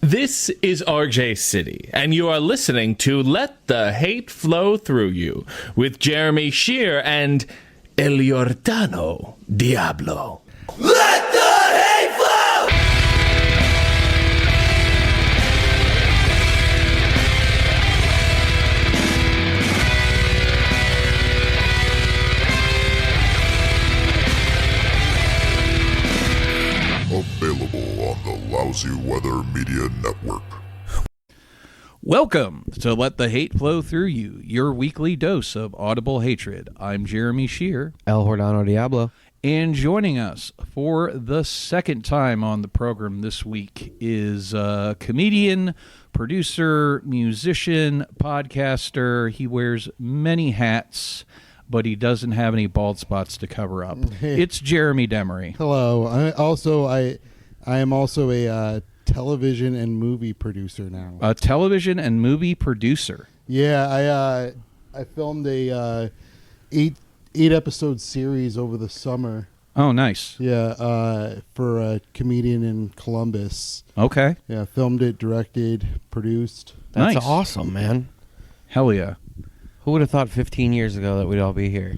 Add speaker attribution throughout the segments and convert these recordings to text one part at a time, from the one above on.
Speaker 1: This is RJ City, and you are listening to Let the Hate Flow Through You with Gheramy Shear and El Giordano Diablo. Let the hate flow!
Speaker 2: Available on the Lousy Weather Media Network.
Speaker 3: Welcome to Let the Hate Flow Through You, your weekly dose of audible hatred. I'm Gheramy Shear.
Speaker 4: El Giordano Diablo.
Speaker 3: And joining us for the second time on the program this week is comedian, producer, musician, podcaster. He wears many hats, but he doesn't have any bald spots to cover up. It's Gheramy Demery.
Speaker 5: Hello. I am also a television and movie producer now.
Speaker 3: A television and movie producer.
Speaker 5: Yeah, I filmed a eight episode series over the summer.
Speaker 3: Oh, nice.
Speaker 5: Yeah, for a comedian in Columbus.
Speaker 3: Okay.
Speaker 5: Yeah, filmed it, directed, produced.
Speaker 4: That's
Speaker 3: Nice.
Speaker 4: awesome, man.
Speaker 3: Hell yeah.
Speaker 4: Who would have thought 15 years ago that we'd all be here?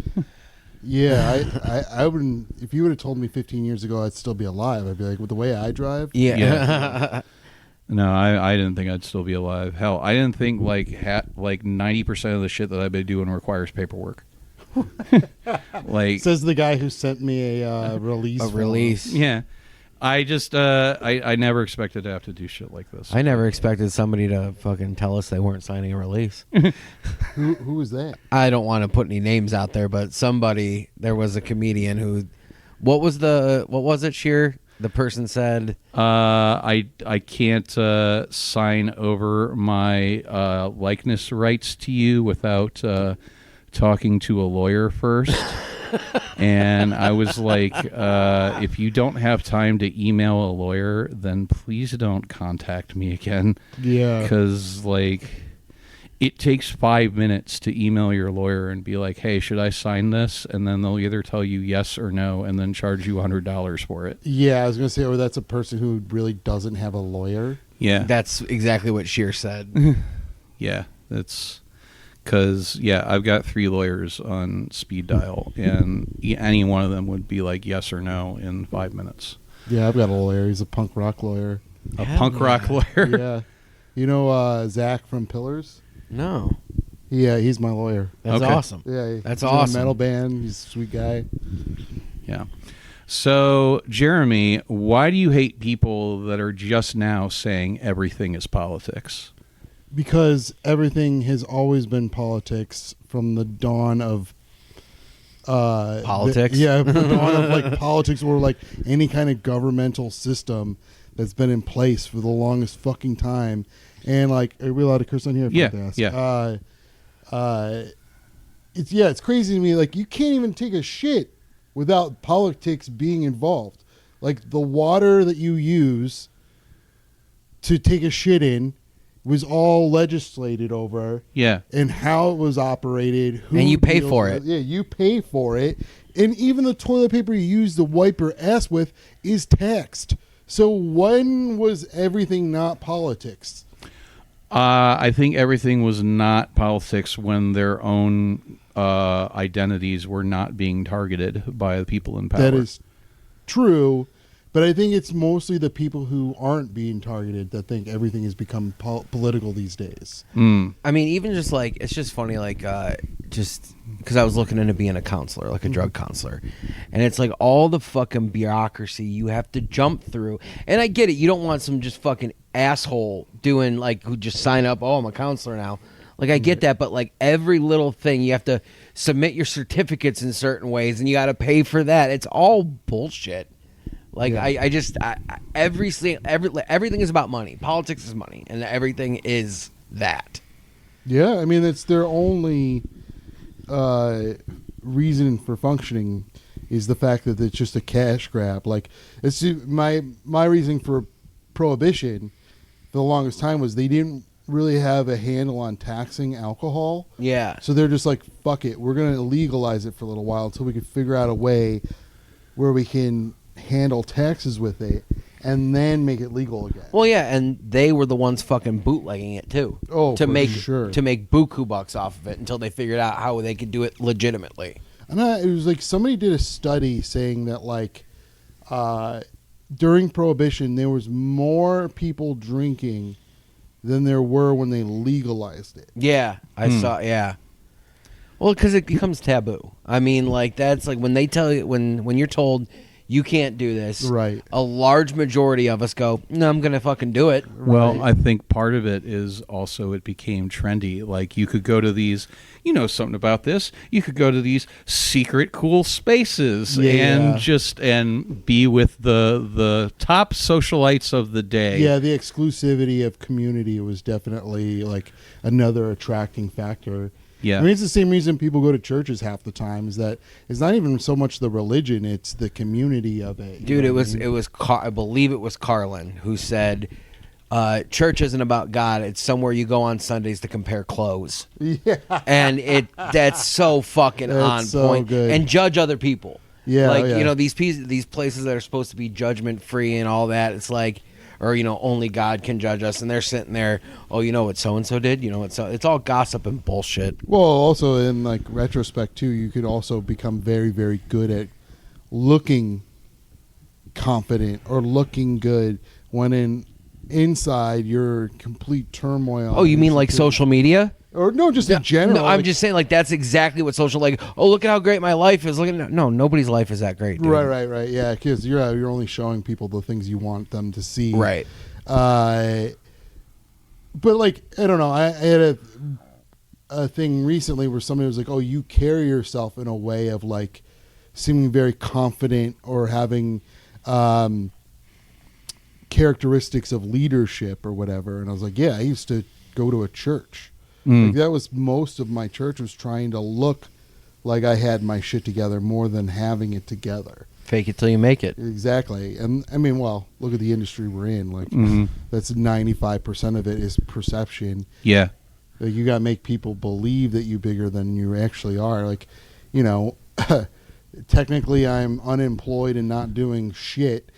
Speaker 5: Yeah, I wouldn't. If you would have told me 15 years ago I'd still be alive, I'd be like, with the way I drive.
Speaker 4: Yeah.
Speaker 3: No, I didn't think I'd still be alive. Hell, I didn't think like 90% of the shit that I've been doing requires paperwork. Like,
Speaker 5: Says the guy who sent me a release.
Speaker 4: A release.
Speaker 3: yeah, I just I never expected to have to do shit like this.
Speaker 4: I never expected somebody to fucking tell us they weren't signing a release.
Speaker 5: Who was that?
Speaker 4: I don't want to put any names out there, but there was a comedian who, what was it, Sheer? The person said,
Speaker 3: I can't sign over my likeness rights to you without talking to a lawyer first. And I was like, if you don't have time to email a lawyer, then please don't contact me again.
Speaker 5: Yeah.
Speaker 3: Because, like, it takes 5 minutes to email your lawyer and be like, hey, should I sign this? And then they'll either tell you yes or no and then charge you $100 for it.
Speaker 5: Yeah, I was going to say, or that's a person who really doesn't have a lawyer.
Speaker 3: Yeah.
Speaker 4: that's exactly what Sheer said.
Speaker 3: Yeah. It's... Because, yeah, I've got 3 lawyers on speed dial, and any one of them would be like yes or no in 5 minutes.
Speaker 5: Yeah, I've got a lawyer. He's a punk rock lawyer.
Speaker 3: A punk rock lawyer?
Speaker 5: Yeah. You know Zach from Pillars?
Speaker 4: No.
Speaker 5: Yeah, he's my lawyer.
Speaker 4: That's
Speaker 3: Okay.
Speaker 4: awesome.
Speaker 5: Yeah,
Speaker 4: That's
Speaker 5: he's in
Speaker 4: awesome.
Speaker 5: a metal band. He's a sweet guy.
Speaker 3: Yeah. So, Gheramy, why do you hate people that are just now saying everything is politics?
Speaker 5: Because everything has always been politics from the dawn of
Speaker 4: Politics?
Speaker 5: the dawn of like politics or like any kind of governmental system that's been in place for the longest fucking time. And like, are we allowed to curse on here?
Speaker 3: Yeah.
Speaker 5: It's crazy to me. Like, you can't even take a shit without politics being involved. Like, the water that you use to take a shit in was all legislated over.
Speaker 3: Yeah.
Speaker 5: And how it was operated. Who
Speaker 4: And you pay
Speaker 5: deals
Speaker 4: for
Speaker 5: with
Speaker 4: it.
Speaker 5: Yeah, you pay for it. And even the toilet paper you use to wipe your ass with is taxed. So when was everything not politics?
Speaker 3: I think everything was not politics when their own identities were not being targeted by the people in power.
Speaker 5: That is true. But I think it's mostly the people who aren't being targeted that think everything has become political these days.
Speaker 4: I mean, even just like, it's just funny, like, just because I was looking into being a counselor, like a drug counselor, and it's like all the fucking bureaucracy you have to jump through. And I get it, you don't want some just fucking asshole doing like, who just sign up, oh, I'm a counselor now. Like, I get that, but like every little thing, you have to submit your certificates in certain ways, and you got to pay for that. It's all bullshit. Like, yeah. Everything is about money. Politics is money, and everything is that.
Speaker 5: Yeah, I mean, it's their only reason for functioning is the fact that it's just a cash grab. Like, it's my reason for prohibition for the longest time was they didn't really have a handle on taxing alcohol.
Speaker 4: Yeah.
Speaker 5: So they're just like, fuck it, we're going to legalize it for a little while until we can figure out a way where we can handle taxes with it. and then make it legal again.
Speaker 4: Well, yeah, and they were the ones fucking bootlegging it too.
Speaker 5: Oh,
Speaker 4: to
Speaker 5: for
Speaker 4: make
Speaker 5: sure.
Speaker 4: to make buku bucks off of it until they figured out how they could do it legitimately.
Speaker 5: And it was like somebody did a study saying that like during Prohibition there was more people drinking than there were when they legalized it.
Speaker 4: Yeah, I saw. Yeah. Well, because it becomes taboo. I mean, like that's like when they tell you when you're told you can't do this.
Speaker 5: Right.
Speaker 4: A large majority of us go, no, I'm gonna fucking do it.
Speaker 3: Well, I think part of it is also it became trendy. Like you could go to these, you know something about this. You could go to these secret cool spaces and be with the top socialites of the day.
Speaker 5: Yeah, the exclusivity of community was definitely like another attracting factor.
Speaker 3: Yeah.
Speaker 5: I mean, it's the same reason people go to churches half the time is that it's not even so much the religion, it's the community of it.
Speaker 4: Dude, it was I believe it was Carlin who said, church isn't about God. It's somewhere you go on Sundays to compare clothes.
Speaker 5: Yeah.
Speaker 4: And that's so fucking
Speaker 5: That's
Speaker 4: on
Speaker 5: so
Speaker 4: point.
Speaker 5: good.
Speaker 4: And judge other people.
Speaker 5: Yeah,
Speaker 4: like
Speaker 5: yeah.
Speaker 4: you know these places that are supposed to be judgment free and all that. It's like, or you know, only God can judge us, and they're sitting there. Oh, you know what so and so did? You know what? So it's all gossip and bullshit.
Speaker 5: Well, also in like retrospect too, you could also become very, very good at looking confident or looking good when inside you're complete turmoil.
Speaker 4: Oh, you mean like social media?
Speaker 5: Or no, just in general.
Speaker 4: No, I'm
Speaker 5: like-
Speaker 4: just saying like that's exactly what social like. Oh, look at how great my life is. Look at no, nobody's life is that great. Dude.
Speaker 5: Right. Yeah, because you're only showing people the things you want them to see.
Speaker 4: Right.
Speaker 5: But like I don't know, I had a thing recently where somebody was like, "Oh, you carry yourself in a way of like seeming very confident or having characteristics of leadership or whatever." And I was like, "Yeah, I used to go to a church. Like that was most of my church was trying to look like I had my shit together more than having it together."
Speaker 4: Fake it till you make it.
Speaker 5: Exactly. And I mean, well, look at the industry we're in. Like that's 95% of it is perception.
Speaker 3: Yeah.
Speaker 5: Like, you got to make people believe that you're bigger than you actually are. Like, you know, technically I'm unemployed and not doing shit.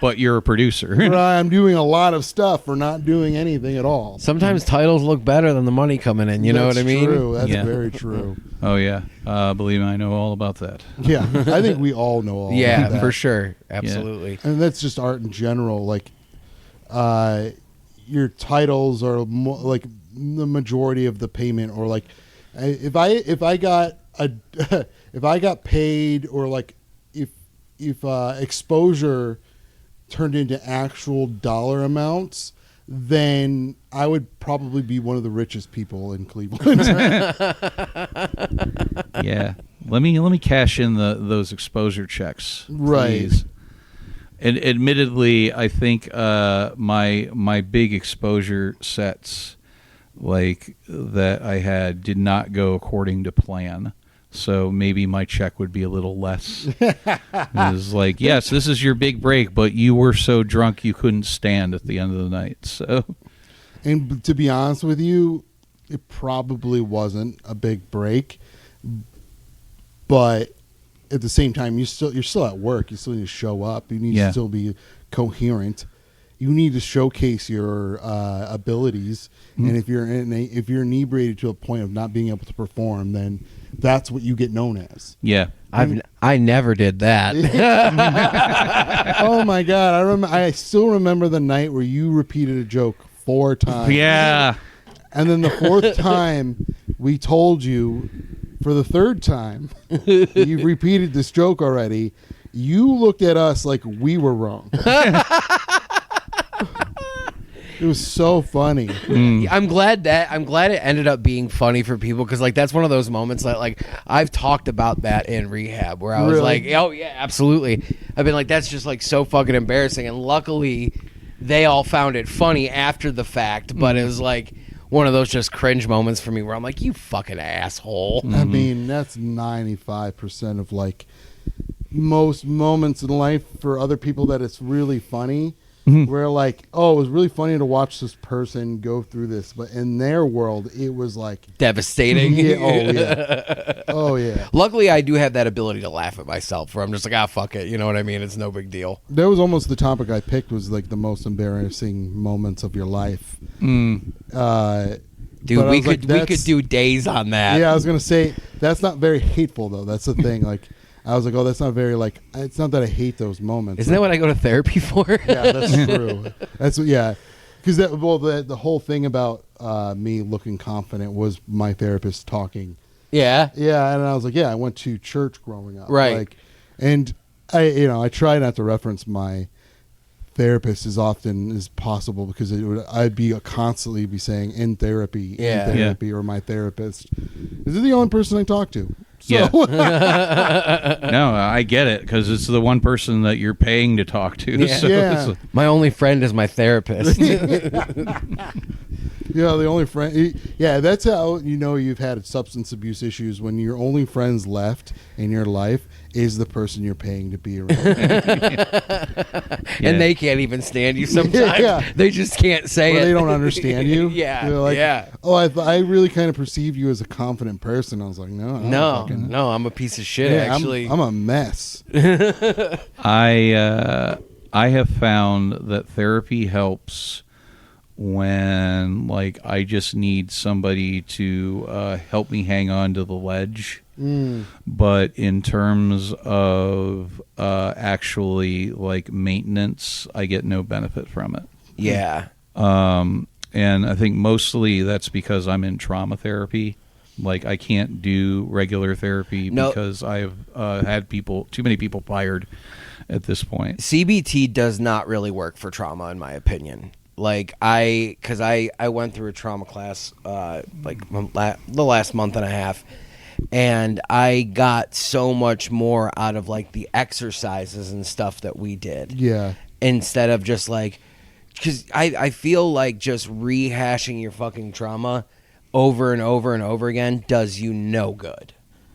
Speaker 3: But you're a producer.
Speaker 5: But I'm doing a lot of stuff for not doing anything at all.
Speaker 4: Sometimes titles look better than the money coming in. You know what I mean?
Speaker 5: True. That's
Speaker 3: Yeah.
Speaker 5: very true.
Speaker 3: Oh, yeah. Believe me, I know all about that.
Speaker 5: Yeah. I think we all know all about
Speaker 4: Yeah,
Speaker 5: that.
Speaker 4: for sure. Absolutely.
Speaker 5: And that's just art in general. Like, your titles are like the majority of the payment, or like, if I got if I got paid, or like if exposure turned into actual dollar amounts, then I would probably be one of the richest people in Cleveland.
Speaker 3: Yeah. Let me cash in those exposure checks.
Speaker 5: Right.
Speaker 3: Please. And admittedly, I think my big exposure sets like that I had did not go according to plan. So maybe my check would be a little less. It was like, yes, this is your big break, but you were so drunk you couldn't stand at the end of the night. So,
Speaker 5: And to be honest with you, it probably wasn't a big break, but at the same time, you're still at work. You still need to show up. You need to still be coherent. You need to showcase your abilities. And if you're inebriated to a point of not being able to perform, then that's what you get known as.
Speaker 3: yeah.
Speaker 4: I never did that.
Speaker 5: Oh my God! I still remember the night where you repeated a joke 4 times.
Speaker 3: Yeah.
Speaker 5: And then the 4th time, we told you, for the 3rd time, you've repeated this joke already. You looked at us like we were wrong. It was so funny.
Speaker 4: I'm glad it ended up being funny for people, because like that's one of those moments that like I've talked about that in rehab where I was like, oh yeah, absolutely. I've been like, that's just like so fucking embarrassing, and luckily they all found it funny after the fact, but it was like one of those just cringe moments for me where I'm like, you fucking asshole.
Speaker 5: I mean, that's 95% of like most moments in life for other people that it's really funny. where like, oh, it was really funny to watch this person go through this, but in their world, it was like
Speaker 4: Devastating.
Speaker 5: oh yeah.
Speaker 4: Luckily, I do have that ability to laugh at myself, where I'm just like, fuck it. You know what I mean? It's no big deal.
Speaker 5: That was almost the topic I picked, was like the most embarrassing moments of your life.
Speaker 4: Dude, we could do days on that.
Speaker 5: Yeah, I was gonna say that's not very hateful though. That's the thing. Like, I was like, oh, that's not very like. It's not that I hate those moments.
Speaker 4: Isn't that what I go to therapy for?
Speaker 5: Yeah, that's true. That's because the whole thing about me looking confident was my therapist talking.
Speaker 4: Yeah.
Speaker 5: Yeah, and I was like, I went to church growing up,
Speaker 4: right?
Speaker 5: Like, and I try not to reference my therapist as often as possible, because I'd be constantly be saying in therapy, or my therapist. Is it the only person I talk to? So.
Speaker 3: Yeah. No, I get it, because it's the one person that you're paying to talk to.
Speaker 4: Yeah.
Speaker 3: So
Speaker 5: Yeah.
Speaker 4: My only friend is my therapist.
Speaker 5: Yeah, the only friend. Yeah, that's how you know you've had substance abuse issues, when your only friends left in your life is the person you're paying to be around.
Speaker 4: And they can't even stand you sometimes.
Speaker 5: Yeah.
Speaker 4: They just can't say it.
Speaker 5: They don't understand you.
Speaker 4: Yeah,
Speaker 5: They're like,
Speaker 4: yeah.
Speaker 5: oh, I really kind of perceived you as a confident person. I was like, no,
Speaker 4: I'm a piece of shit.
Speaker 5: yeah,
Speaker 4: Actually,
Speaker 5: I'm a mess.
Speaker 3: I have found that therapy helps when, like, I just need somebody to help me hang on to the ledge. But in terms of actually, like, maintenance, I get no benefit from it.
Speaker 4: Yeah.
Speaker 3: And I think mostly that's because I'm in trauma therapy. Like, I can't do regular therapy because I've had too many people fired at this point.
Speaker 4: CBT does not really work for trauma, in my opinion. Like, because I went through a trauma class like the last month and a half, and I got so much more out of like the exercises and stuff that we did.
Speaker 5: Yeah.
Speaker 4: Instead of just like, because I feel like just rehashing your fucking trauma over and over and over again does you no good.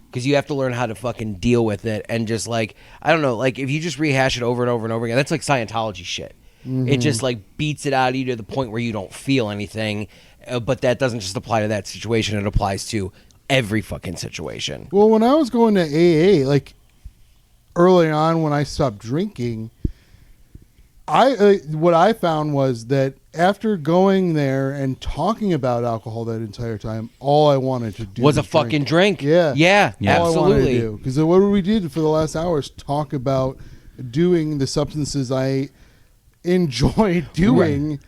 Speaker 4: Because you have to learn how to fucking deal with it, and just like, I don't know, like if you just rehash it over and over and over again, that's like Scientology shit. Mm-hmm. It just like beats it out of you to the point where you don't feel anything. But that doesn't just apply to that situation. It applies to every fucking situation.
Speaker 5: Well, when I was going to AA, like early on when I stopped drinking, what I found was that after going there and talking about alcohol that entire time, all I wanted to do
Speaker 4: was a fucking drink.
Speaker 5: Yeah. All
Speaker 4: Absolutely.
Speaker 5: Because what we did for the last hour is talk about doing the substances I enjoy doing.
Speaker 4: Right.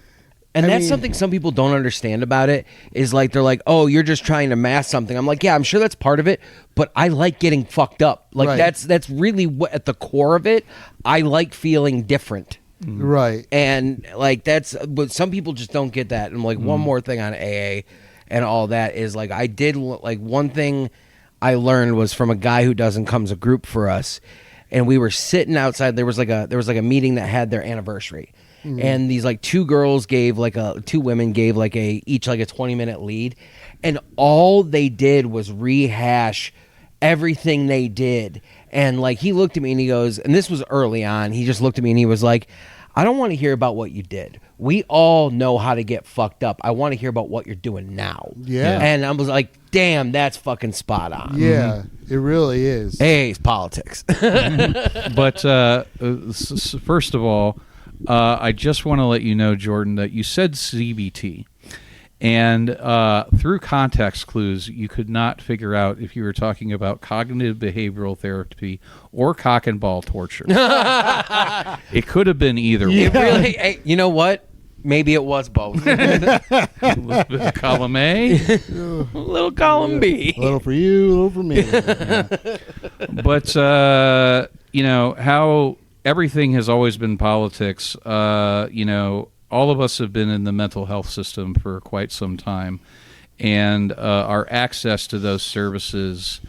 Speaker 4: And that's something some people don't understand about it, is like, they're like, oh, you're just trying to mask something. I'm like, yeah, I'm sure that's part of it, but I like getting fucked up. Like,
Speaker 5: right.
Speaker 4: that's really what, at the core of it, I like feeling different.
Speaker 5: Right.
Speaker 4: And like, but some people just don't get that. And like, one more thing on AA and all that is like, I did like, one thing I learned was from a guy who does and comes a group for us, and we were sitting outside. There was like a meeting that had their anniversary. And these like two women gave like each a 20-minute lead, and all they did was rehash everything they did. And like, he looked at me and he goes, and this was early on, he just looked at me and he was like, I don't want to hear about what you did. We all know how to get fucked up. I want to hear about what you're doing now.
Speaker 5: Yeah.
Speaker 4: And I was like, damn, that's fucking spot on.
Speaker 5: Yeah, it really is.
Speaker 4: Hey, it's politics.
Speaker 3: But first of all, I just want to let you know, Jordan, that you said CBT. And through context clues, you could not figure out if you were talking about cognitive behavioral therapy or cock and ball torture. It could have been either
Speaker 4: It
Speaker 3: one.
Speaker 4: really, hey, you know what? Maybe it was both.
Speaker 3: A little bit of column A,
Speaker 4: A little column B.
Speaker 5: A little for you, a little for me.
Speaker 3: but you know how everything has always been politics. You know, all of us have been in the mental health system for quite some time, and our access to those services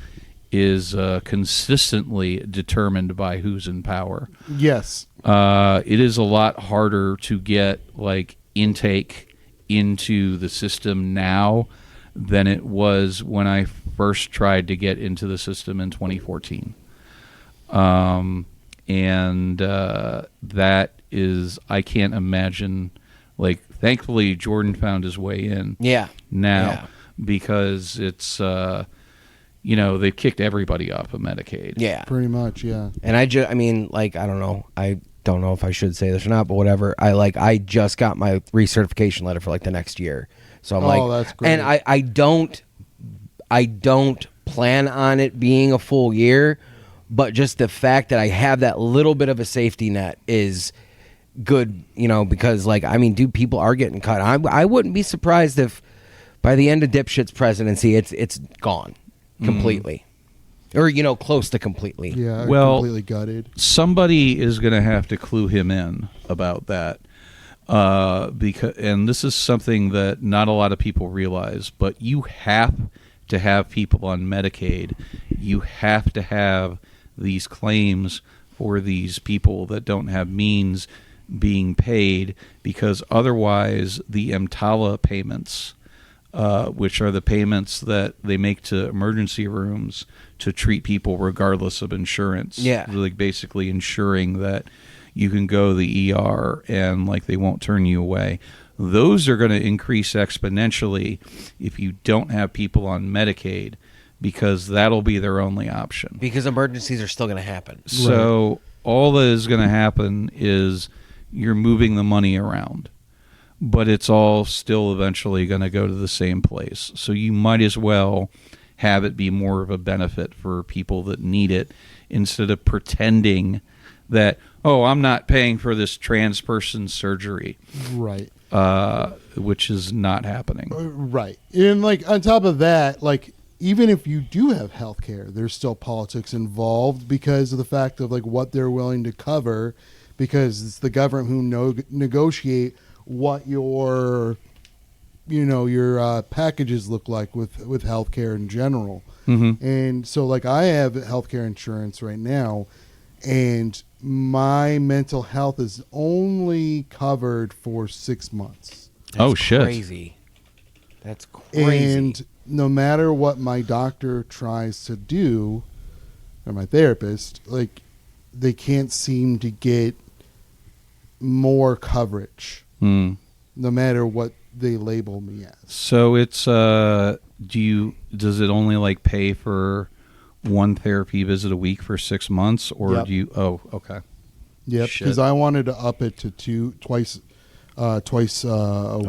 Speaker 3: is consistently determined by who's in power.
Speaker 5: Yes.
Speaker 3: It is a lot harder to get like intake into the system now than it was when I first tried to get into the system in 2014. And that is I can't imagine. Like, thankfully, Jordan found his way in.
Speaker 4: Yeah.
Speaker 3: Now, because it's they've kicked everybody off of Medicaid.
Speaker 4: Yeah.
Speaker 5: Pretty much, yeah.
Speaker 4: And I don't know. I don't know if I should say this or not, but whatever. I just got my recertification letter for like the next year. So I'm
Speaker 5: that's great.
Speaker 4: And I don't plan on it being a full year, but just the fact that I have that little bit of a safety net is good, because people are getting cut. I wouldn't be surprised if by the end of Dipshit's presidency, it's gone completely. Or, close to completely.
Speaker 5: Yeah, completely gutted.
Speaker 3: Somebody is going to have to clue him in about that. And this is something that not a lot of people realize, but you have to have people on Medicaid. You have to have these claims for these people that don't have means being paid, because otherwise the EMTALA payments, which are the payments that they make to emergency rooms to treat people regardless of insurance.
Speaker 4: Yeah.
Speaker 3: Like basically ensuring that you can go to the ER and like they won't turn you away. Those are going to increase exponentially if you don't have people on Medicaid, because that'll be their only option.
Speaker 4: Because emergencies are still going to happen.
Speaker 3: So all that is going to happen is you're moving the money around, but it's all still eventually going to go to the same place. So you might as well have it be more of a benefit for people that need it, instead of pretending that, oh, I'm not paying for this trans person's surgery.
Speaker 5: Right.
Speaker 3: Which is not happening.
Speaker 5: Right. And on top of that, even if you do have health care, there's still politics involved because of the fact of what they're willing to cover, because it's the government who negotiate what your packages look like with healthcare in general.
Speaker 3: Mm-hmm.
Speaker 5: And so I have healthcare insurance right now, and my mental health is only covered for 6 months.
Speaker 4: That's
Speaker 3: shit.
Speaker 4: Crazy. That's crazy.
Speaker 5: And no matter what my doctor tries to do, or my therapist, they can't seem to get more coverage.
Speaker 3: Mm.
Speaker 5: No matter what they label me as.
Speaker 3: So it's does it only pay for one therapy visit a week for 6 months, or
Speaker 5: Yep.
Speaker 3: do you? Oh, okay.
Speaker 5: Yep,
Speaker 3: Shit.
Speaker 5: because I wanted to up it to twice a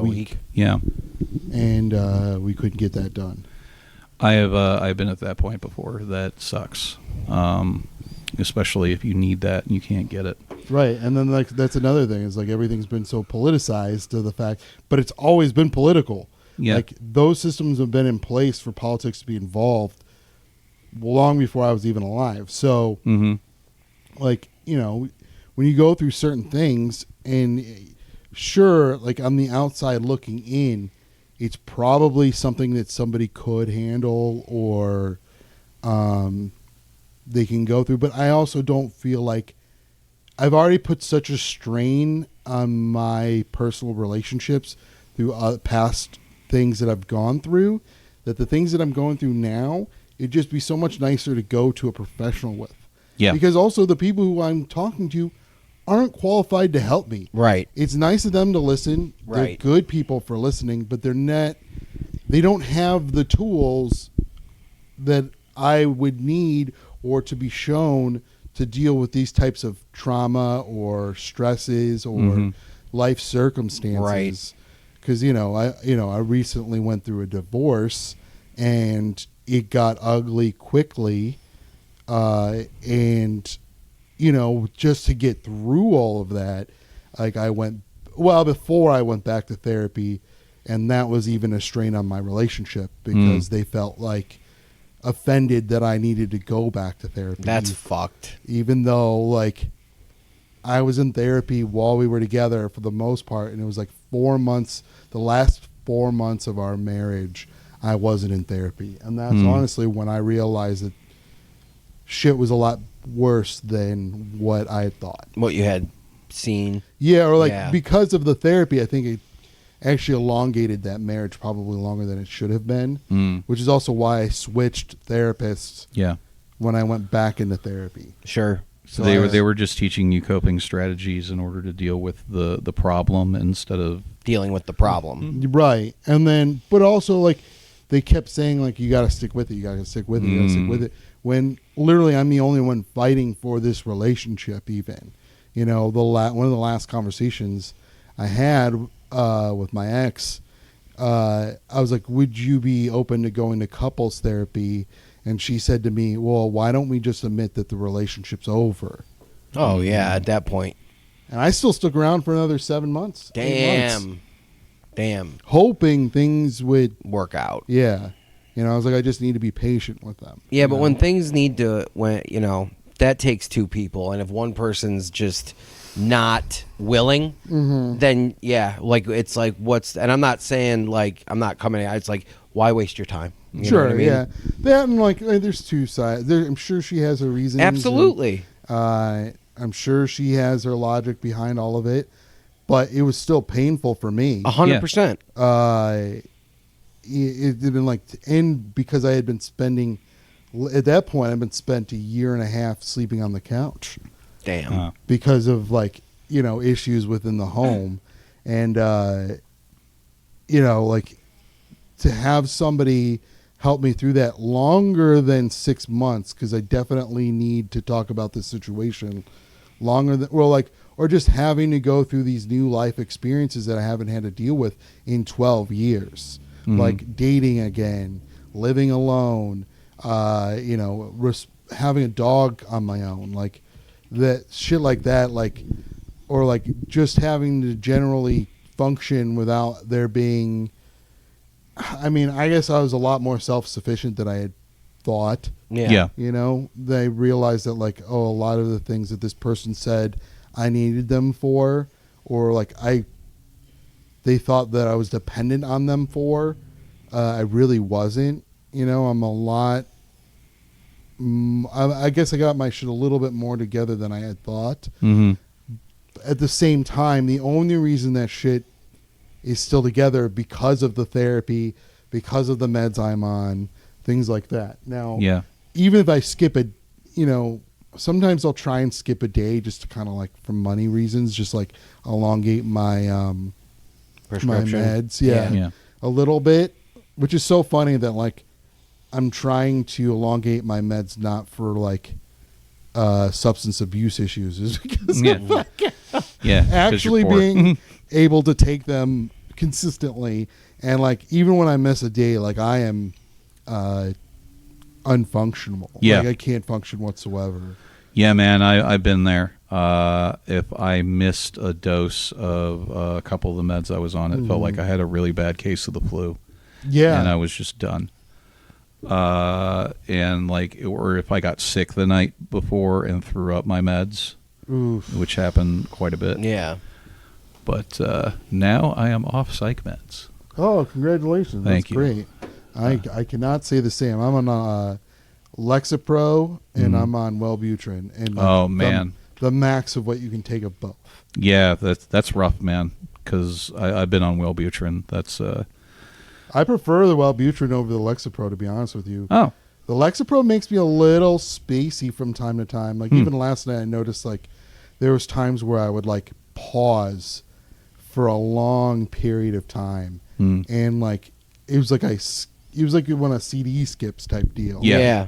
Speaker 5: week,
Speaker 3: Yeah,
Speaker 5: and we couldn't get that done.
Speaker 3: I've been at that point before. That sucks, especially if you need that and you can't get it.
Speaker 5: Right, and then that's another thing is everything's been so politicized to the fact, but it's always been political.
Speaker 3: Yeah.
Speaker 5: Those systems have been in place for politics to be involved long before I was even alive. So,
Speaker 3: Mm-hmm.
Speaker 5: when you go through certain things, and sure, on the outside looking in, it's probably something that somebody could handle or they can go through. But I also don't feel like I've already put such a strain on my personal relationships through past things that I've gone through, that the things that I'm going through now, it'd just be so much nicer to go to a professional with.
Speaker 3: Yeah.
Speaker 5: Because also the people who I'm talking to aren't qualified to help me.
Speaker 4: Right.
Speaker 5: It's nice of them to listen.
Speaker 4: Right.
Speaker 5: They're good people for listening, but they don't have the tools that I would need or to be shown to deal with these types of trauma or stresses or life circumstances.
Speaker 4: Right.
Speaker 5: Because I recently went through a divorce, and it got ugly quickly, and just to get through all of that, before I went back to therapy, and that was even a strain on my relationship because they felt offended that I needed to go back to therapy.
Speaker 4: That's fucked.
Speaker 5: Even though I was in therapy while we were together for the most part, and it was 4 months, the last 4 months of our marriage, I wasn't in therapy. And that's honestly when I realized that shit was a lot worse than what I had thought.
Speaker 4: What you had seen.
Speaker 5: Yeah, or
Speaker 4: Yeah.
Speaker 5: because of the therapy, I think it actually elongated that marriage probably longer than it should have been, which is also why I switched therapists
Speaker 3: Yeah.
Speaker 5: when I went back into therapy.
Speaker 4: Sure.
Speaker 3: So they were just teaching you coping strategies in order to deal with the problem instead of
Speaker 4: dealing with the problem.
Speaker 5: Right. And then, but also, like, they kept saying, like, you got to stick with it. You got to stick with it. You got to stick with it. When literally I'm the only one fighting for this relationship even. You know, one of the last conversations I had with my ex, I was like, would you be open to going to couples therapy? And she said to me, well, why don't we just admit that the relationship's over?
Speaker 4: Oh, yeah, at that point.
Speaker 5: And I still stuck around for another 7 months. 8 months,
Speaker 4: Damn.
Speaker 5: hoping things would
Speaker 4: Work out.
Speaker 5: Yeah. You know, I was like, I just need to be patient with them.
Speaker 4: Yeah, but when things need to, that takes two people. And if one person's just not willing, then, yeah, like, it's like, and I'm not saying, like, I'm not coming at it. It's like, why waste your time? You know what I mean?
Speaker 5: Yeah. That and, like, there's two sides. I'm sure she has her reasons.
Speaker 4: Absolutely.
Speaker 5: And, I'm sure she has her logic behind all of it. But it was still painful for me.
Speaker 4: 100%.
Speaker 5: It didn't like to end because I had been spending, at that point, I'd been spent a year and a half sleeping on the couch.
Speaker 4: Damn.
Speaker 5: Because of, like, issues within the home. And, like, to have somebody help me through that longer than 6 months, because I definitely need to talk about this situation longer than, or just having to go through these new life experiences that I haven't had to deal with in 12 years. Like dating again, living alone, having a dog on my own, like that shit like that, like, or like just having to generally function without there being, I mean, I guess I was a lot more self-sufficient than I had thought.
Speaker 3: Yeah.
Speaker 5: They realized that, like, a lot of the things that this person said I needed them for, or like they thought that I was dependent on them for. I really wasn't. I'm a lot. I guess I got my shit a little bit more together than I had thought. At the same time, the only reason that shit is still together because of the therapy, because of the meds I'm on, things like that. Now, even if I skip sometimes I'll try and skip a day just to kind of, like, for money reasons, just like elongate my my meds, a little bit, which is so funny that, like, I'm trying to elongate my meds not for, like, substance abuse issues, is because of, like, actually being able to take them consistently. And, like, even when I miss a day, like, I am unfunctional. Like, I can't function whatsoever.
Speaker 3: Yeah, man, I've been there. If I missed a dose of a couple of the meds I was on, it felt like I had a really bad case of the flu. Yeah. And I was just done. And, like, or if I got sick the night before and threw up my meds, which happened quite a bit.
Speaker 4: Yeah.
Speaker 3: But now I am off psych meds.
Speaker 5: Oh, congratulations.
Speaker 3: Thank you.
Speaker 5: Great. I cannot say the same. I'm on Lexapro and I'm on Wellbutrin. And, like, the max of what you can take of both.
Speaker 3: Yeah, that's rough, man, because I've been on Wellbutrin. That's
Speaker 5: I prefer the Wellbutrin over the Lexapro, to be honest with you.
Speaker 3: Oh.
Speaker 5: The Lexapro makes me a little spacey from time to time. Like, even last night I noticed, like, there was times where I would, like, pause for a long period of time. And, like, it was like when a CD skips type deal.
Speaker 4: Yeah.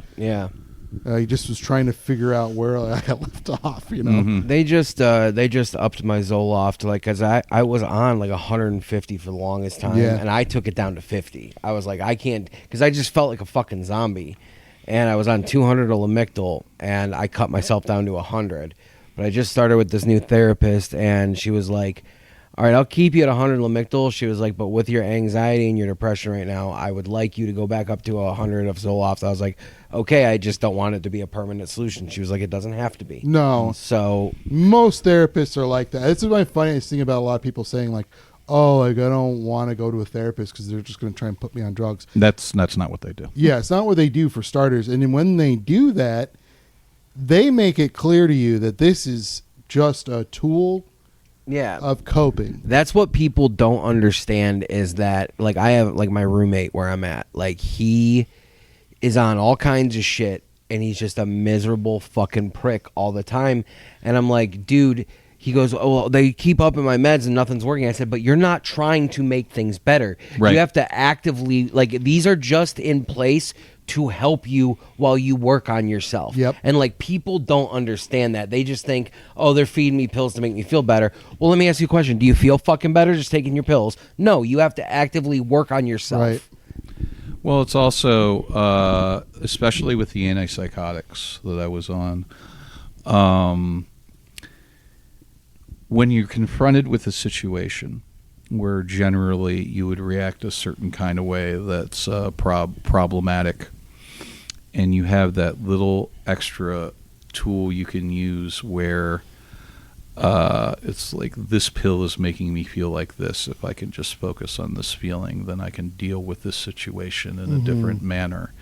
Speaker 5: I just was trying to figure out where I got left off,
Speaker 4: They just upped my Zoloft to, like, because I was on like 150 for the longest time, and I took it down to 50. I was like, I can't, because I just felt like a fucking zombie, and I was on 200 of Lamictal, and I cut myself down to 100. But I just started with this new therapist, and she was like, all right, I'll keep you at 100 Lamictal. She was like, but with your anxiety and your depression right now, I would like you to go back up to 100 of Zoloft. I was like, okay, I just don't want it to be a permanent solution. She was like, it doesn't have to be.
Speaker 5: No.
Speaker 4: So
Speaker 5: most therapists are like that. This is my funniest thing about a lot of people saying, like, oh, like, I don't want to go to a therapist because they're just going to try and put me on drugs.
Speaker 3: That's not what they do.
Speaker 5: Yeah, it's not what they do, for starters. And then when they do that, they make it clear to you that this is just a tool of coping.
Speaker 4: That's what people don't understand, is that, like, I have, like, my roommate where I'm at, like, he is on all kinds of shit, and he's just a miserable fucking prick all the time. And I'm like, dude, he goes, oh, well, they keep upping my meds and nothing's working. I said, but you're not trying to make things better.
Speaker 3: Right.
Speaker 4: You have to actively, like, these are just in place to help you while you work on yourself.
Speaker 5: Yep.
Speaker 4: And like, people don't understand that. They just think, oh, they're feeding me pills to make me feel better. Well, let me ask you a question. Do you feel fucking better just taking your pills? No, you have to actively work on yourself.
Speaker 5: Right.
Speaker 3: Well, it's also, especially with the antipsychotics that I was on, when you're confronted with a situation where generally you would react a certain kind of way that's problematic, and you have that little extra tool you can use where it's like, this pill is making me feel like this. If I can just focus on this feeling, then I can deal with this situation in a different manner.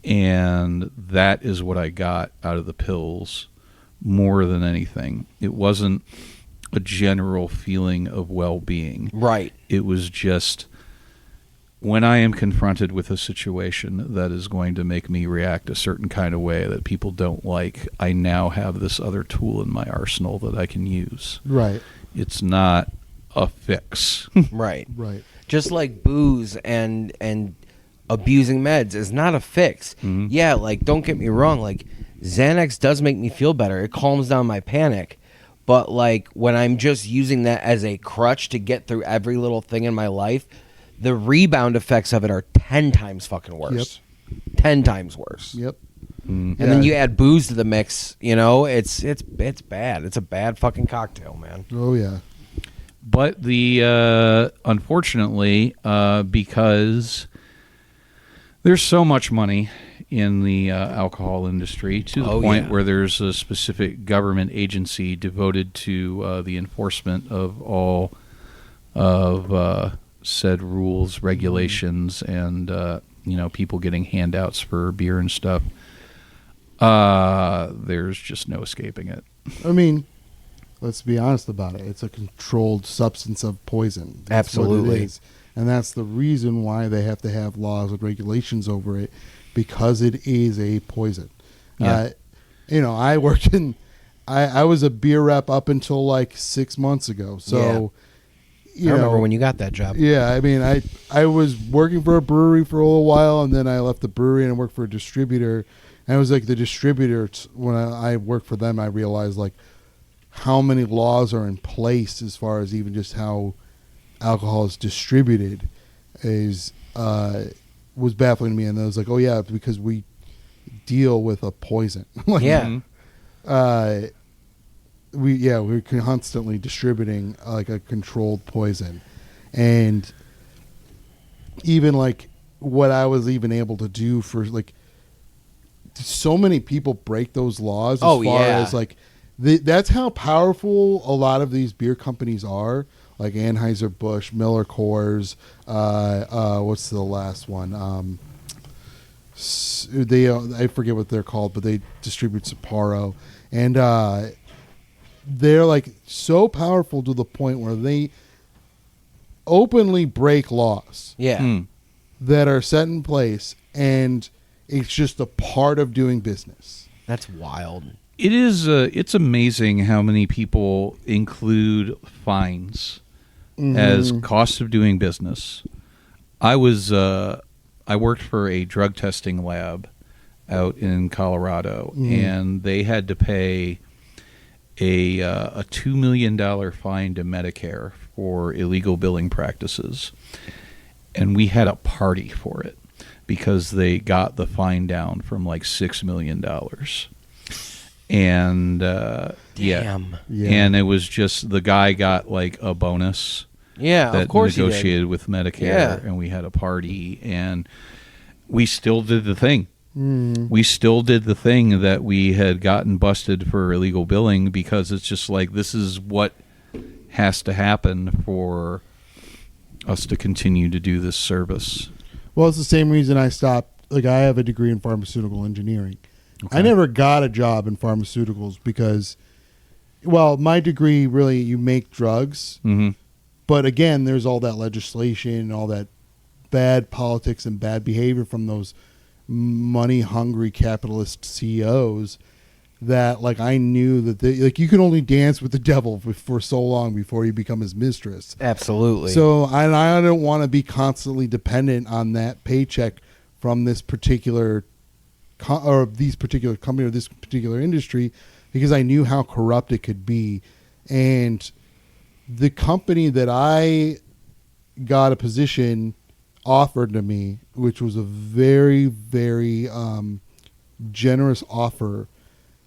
Speaker 3: And that is what I got out of the pills more than anything. It wasn't a general feeling of well-being.
Speaker 4: Right.
Speaker 3: It was just, when I am confronted with a situation that is going to make me react a certain kind of way that people don't like, I now have this other tool in my arsenal that I can use.
Speaker 5: Right.
Speaker 3: It's not a fix.
Speaker 4: Right.
Speaker 5: Right.
Speaker 4: Just like booze and abusing meds is not a fix.
Speaker 3: Mm-hmm.
Speaker 4: Yeah, like, don't get me wrong, like, Xanax does make me feel better. It calms down my panic. But like, when I'm just using that as a crutch to get through every little thing in my life, the rebound effects of it are 10 times fucking worse.
Speaker 5: Yep.
Speaker 4: 10 times worse.
Speaker 5: Yep.
Speaker 3: Mm.
Speaker 4: And then you add booze to the mix, you know, it's bad. It's a bad fucking cocktail, man.
Speaker 5: Oh yeah.
Speaker 3: But the unfortunately, because there's so much money in the alcohol industry, to the point where there's a specific government agency devoted to the enforcement of all of said rules, regulations, and people getting handouts for beer and stuff. There's just no escaping it.
Speaker 5: I mean, let's be honest about it. It's a controlled substance of poison. That's
Speaker 4: Absolutely.
Speaker 5: what it is. And that's the reason why they have to have laws and regulations over it, because it is a poison.
Speaker 3: Yeah.
Speaker 5: I worked in, I was a beer rep up until like 6 months ago. So,
Speaker 4: I remember when you got that job.
Speaker 5: Yeah, I mean, I was working for a brewery for a little while, and then I left the brewery and I worked for a distributor. And it was like the distributor, when I worked for them, I realized like how many laws are in place as far as even just how alcohol is distributed was baffling to me. And I was like, oh yeah, because we deal with a poison. Like,
Speaker 4: Yeah.
Speaker 5: We're constantly distributing like a controlled poison. And even like what I was even able to do for like, so many people break those laws as far as like that's how powerful a lot of these beer companies are, like Anheuser-Busch, Miller Coors, what's the last one, I forget what they're called, but they distribute Sapporo, and they're like so powerful to the point where they openly break laws that are set in place, and it's just a part of doing business.
Speaker 4: That's wild.
Speaker 3: It is. It's amazing how many people include fines as costs of doing business. I worked for a drug testing lab out in Colorado, and they had to pay a $2 million fine to Medicare for illegal billing practices, and we had a party for it, because they got the fine down from like $6 million. And
Speaker 4: Damn.
Speaker 3: And it was just, the guy got like a bonus
Speaker 4: Yeah,
Speaker 3: that
Speaker 4: of course he did.
Speaker 3: negotiated with Medicare,
Speaker 4: Yeah.
Speaker 3: and we had a party, and we still did the thing. We still did the thing that we had gotten busted for illegal billing, because it's just like, this is what has to happen for us to continue to do this service.
Speaker 5: Well, it's the same reason I stopped. Like, I have a degree in pharmaceutical engineering. I never got a job in pharmaceuticals because, well, my degree really, you make drugs. But again, there's all that legislation and all that bad politics and bad behavior from those money hungry capitalist CEOs that like I knew that they, like you can only dance with the devil for so long before you become his mistress.
Speaker 4: Absolutely.
Speaker 5: So I don't want to be constantly dependent on that paycheck from this particular or these particular company or this particular industry, because I knew how corrupt it could be. And the company that I got a position offered to me, which was a very, very generous offer.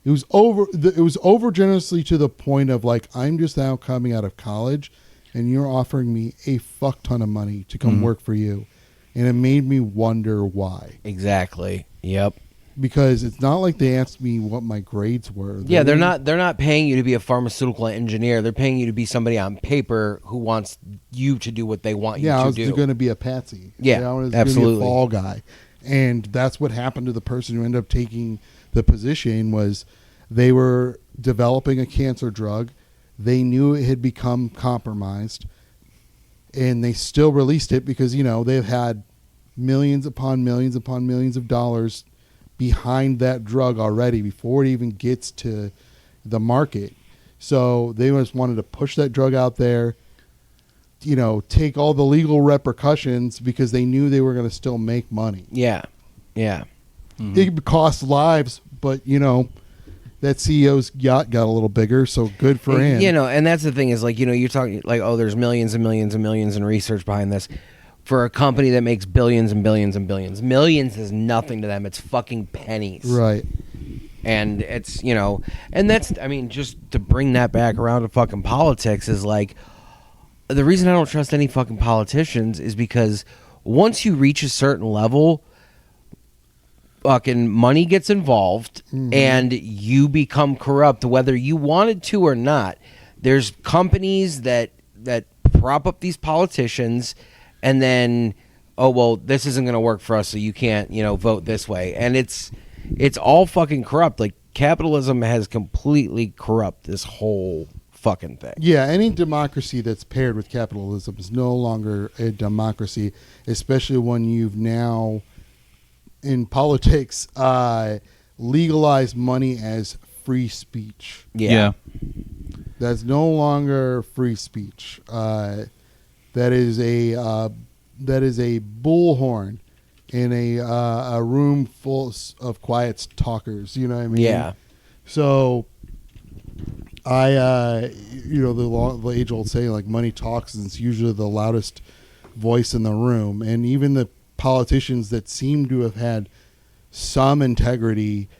Speaker 5: It was over generously to the point of like, I'm just now coming out of college and you're offering me a fuck ton of money to come work for you. And it made me wonder why.
Speaker 4: Exactly. Yep.
Speaker 5: Because it's not like they asked me what my grades were.
Speaker 4: Yeah, they're not paying you to be a pharmaceutical engineer. They're paying you to be somebody on paper who wants you to do what they want you to do.
Speaker 5: Yeah, I was going to be a patsy.
Speaker 4: Yeah,
Speaker 5: I was
Speaker 4: absolutely.
Speaker 5: Gonna be a fall guy. And that's what happened to the person who ended up taking the position. Was they were developing a cancer drug. They knew it had become compromised. And they still released it because, you know, they've had millions upon millions upon millions of dollars behind that drug already before it even gets to the market. So they just wanted to push that drug out there, you know, take all the legal repercussions because they knew they were going to still make money.
Speaker 4: Yeah. Yeah.
Speaker 5: Mm-hmm. It cost lives, but, you know, that CEO's yacht got a little bigger, so good for him.
Speaker 4: You know, and that's the thing is like, you know, you're talking like, oh, there's millions and millions and millions in research behind this. For a company that makes billions and billions and billions, millions is nothing to them. It's fucking pennies.
Speaker 5: Right.
Speaker 4: And it's, you know, and that's, I mean, just to bring that back around to fucking politics is like, the reason I don't trust any fucking politicians is because once you reach a certain level, fucking money gets involved and you become corrupt, whether you wanted to or not. There's companies that prop up these politicians. And then, oh, well, this isn't going to work for us, so you can't, you know, vote this way. And it's all fucking corrupt. Like, capitalism has completely corrupt this whole fucking thing.
Speaker 5: Yeah, any democracy that's paired with capitalism is no longer a democracy, especially when you've now, in politics, legalized money as free speech.
Speaker 3: Yeah.
Speaker 5: That's no longer free speech. That is a bullhorn in a room full of quiet talkers. You know what I mean?
Speaker 4: Yeah.
Speaker 5: So, you know, the age-old saying, like, money talks, and it's usually the loudest voice in the room. And even the politicians that seem to have had some integrity,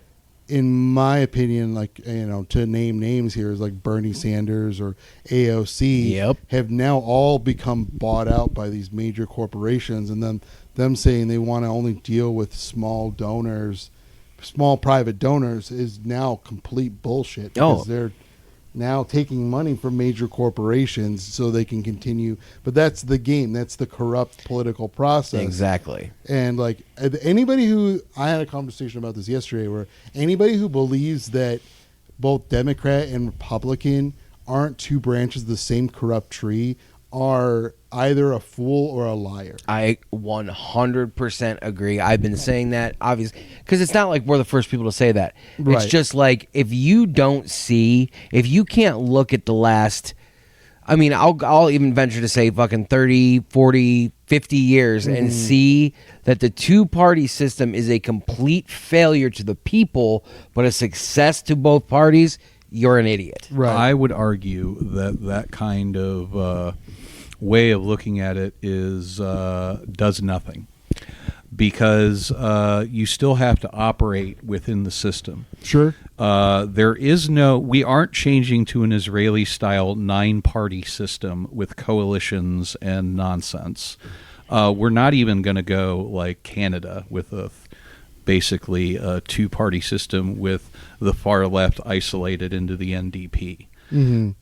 Speaker 5: in my opinion, like, you know, to name names here is like Bernie Sanders or AOC, have now all become bought out by these major corporations, and then them saying they want to only deal with small donors, small private donors, is now complete bullshit because they're now taking money from major corporations so they can continue. But that's the game. That's the corrupt political process.
Speaker 4: Exactly.
Speaker 5: And like anybody who, I had a conversation about this yesterday, where anybody who believes that both Democrat and Republican aren't two branches of the same corrupt tree are either a fool or a liar.
Speaker 4: I 100% agree. I've been saying that, obviously, because it's not like we're the first people to say that.
Speaker 5: Right.
Speaker 4: It's just like, if you can't look at the last, I mean, I'll even venture to say fucking 30, 40, 50 years and see that the two-party system is a complete failure to the people, but a success to both parties, you're an idiot.
Speaker 5: Right.
Speaker 3: I would argue that kind of way of looking at it is does nothing, because you still have to operate within the system.
Speaker 5: Sure.
Speaker 3: We aren't changing to an Israeli-style 9-party system with coalitions and nonsense. We're not even going to go like Canada with basically a 2-party system with the far left isolated into the NDP.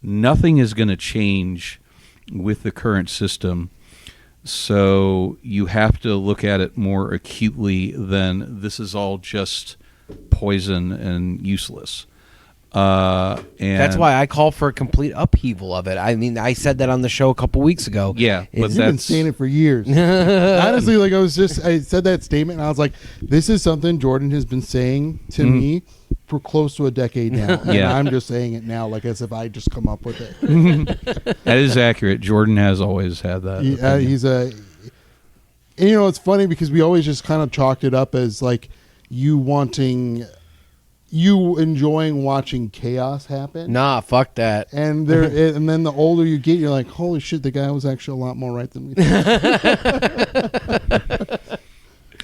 Speaker 3: Nothing is going to change with the current system, so you have to look at it more acutely than this is all just poison and useless. And
Speaker 4: That's why I call for a complete upheaval of it. I mean, I said that on the show a couple weeks ago.
Speaker 3: Yeah, but
Speaker 5: You've been saying it for years. Honestly, like I said that statement, and I was like, this is something Jordan has been saying to me for close to a decade now. And
Speaker 3: Yeah.
Speaker 5: I'm just saying it now, like as if I just come up with it.
Speaker 3: that is accurate. Jordan has always had that. opinion.
Speaker 5: And, you know, it's funny because we always just kind of chalked it up as like you enjoying watching chaos happen.
Speaker 4: Nah, fuck that.
Speaker 5: And then the older you get, you're like, holy shit, the guy was actually a lot more right than me.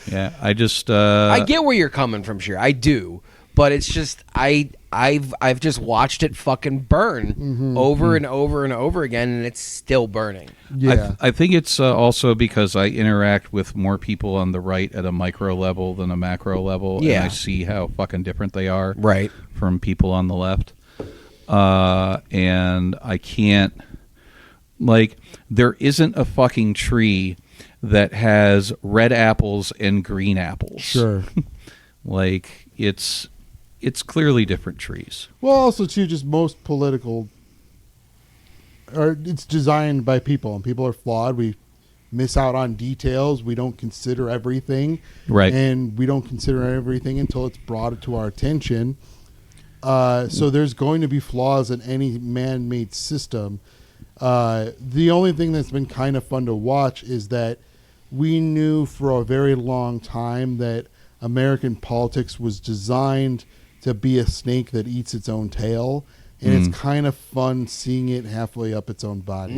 Speaker 3: Yeah, I just
Speaker 4: I get where you're coming from, Sheer. I do, but it's just I've just watched it fucking burn over and over and over again, and it's still burning.
Speaker 5: Yeah.
Speaker 3: I think it's also because I interact with more people on the right at a micro level than a macro level,
Speaker 4: Yeah.
Speaker 3: and I see how fucking different they are
Speaker 4: Right.
Speaker 3: from people on the left. And I can't, like, there isn't a fucking tree that has red apples and green apples.
Speaker 5: Sure.
Speaker 3: Like, it's clearly different trees.
Speaker 5: Well, also, too, just most political, or it's designed by people, and people are flawed. We miss out on details. We don't consider everything.
Speaker 3: Right.
Speaker 5: And we don't consider everything until it's brought to our attention. So there's going to be flaws in any man-made system. The only thing that's been kind of fun to watch is that we knew for a very long time that American politics was designed to be a snake that eats its own tail, and it's kind of fun seeing it halfway up its own body.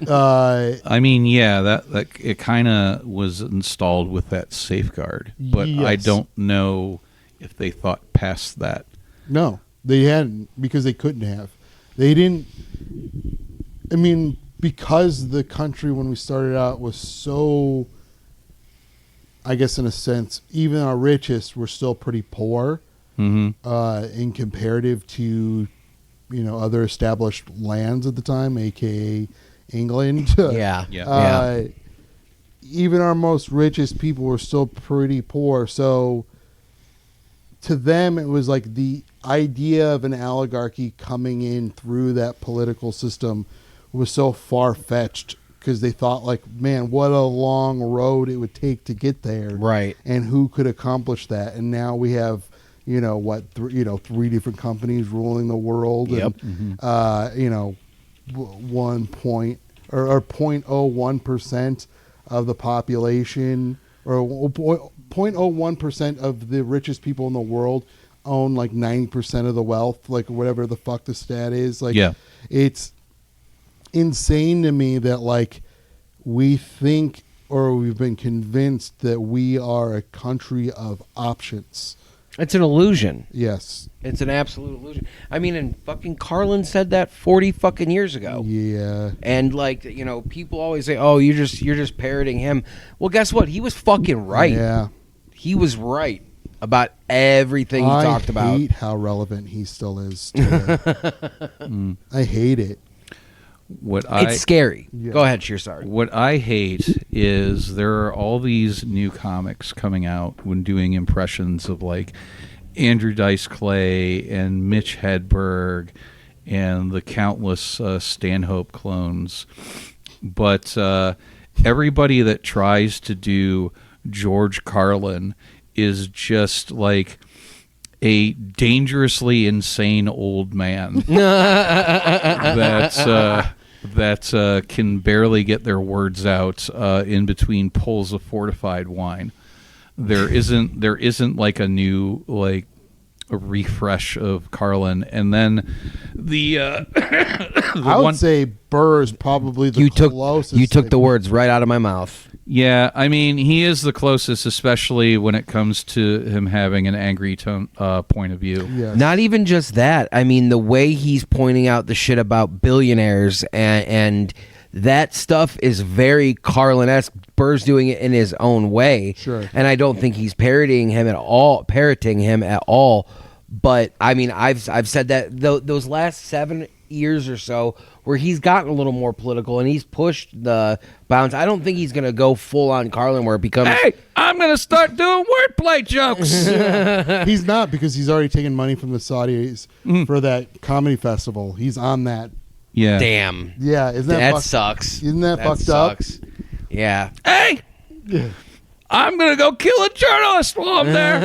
Speaker 3: I mean, yeah, that it kind of was installed with that safeguard, but I
Speaker 5: Yes.
Speaker 3: don't know if they thought past that.
Speaker 5: No, they hadn't, because they couldn't have. They didn't. I mean, because the country when we started out was so, I guess in a sense, even our richest were still pretty poor in comparative to, you know, other established lands at the time, aka England.
Speaker 4: Yeah.
Speaker 5: Even our most richest people were still pretty poor. So to them, it was like the idea of an oligarchy coming in through that political system was so far-fetched, because they thought, like, man, what a long road it would take to get there.
Speaker 4: Right.
Speaker 5: And who could accomplish that? And now we have, you know, three different companies ruling the world.
Speaker 4: Yep.
Speaker 5: And, you know, 0.01% of the population, or 0.01% of the richest people in the world own like 90% of the wealth, like whatever the fuck the stat is. Like,
Speaker 3: Yeah.
Speaker 5: it's insane to me that, like, we think, or we've been convinced that we are a country of options.
Speaker 4: It's an illusion.
Speaker 5: Yes.
Speaker 4: It's an absolute illusion. I mean, and fucking Carlin said that 40 fucking years ago.
Speaker 5: Yeah.
Speaker 4: And, like, you know, people always say, "Oh, you're just parroting him." Well, guess what? He was fucking right.
Speaker 5: Yeah.
Speaker 4: He was right about everything he talked about.
Speaker 5: I hate how relevant he still is today. I hate it.
Speaker 4: It's scary.
Speaker 5: Yeah.
Speaker 4: Go ahead, Sheer. Sorry.
Speaker 3: What I hate is there are all these new comics coming out when doing impressions of, like, Andrew Dice Clay and Mitch Hedberg and the countless Stanhope clones. But everybody that tries to do George Carlin is just like a dangerously insane old man that can barely get their words out in between pulls of fortified wine. There isn't like a new, like, a refresh of Carlin, and then the
Speaker 5: I would say Burr is probably the closest.
Speaker 4: You took the words right out of my mouth.
Speaker 3: Yeah, I mean, he is the closest, especially when it comes to him having an angry point of view.
Speaker 5: Yes.
Speaker 4: Not even just that. I mean, the way he's pointing out the shit about billionaires and that stuff is very Carlin-esque. Burr's doing it in his own way.
Speaker 5: Sure.
Speaker 4: And I don't think he's parroting him at all. But I mean, I've said that those last 7 years or so where he's gotten a little more political and he's pushed the bounds. I don't think he's going to go full on Carlin where it becomes.
Speaker 3: Hey, I'm going to start doing wordplay jokes.
Speaker 5: He's not, because he's already taken money from the Saudis for that comedy festival. He's on that.
Speaker 3: Yeah.
Speaker 4: Damn.
Speaker 5: Yeah,
Speaker 4: That sucks.
Speaker 5: Isn't that fucked
Speaker 4: sucks. Yeah.
Speaker 3: Hey, I'm going to go kill a journalist while I'm there.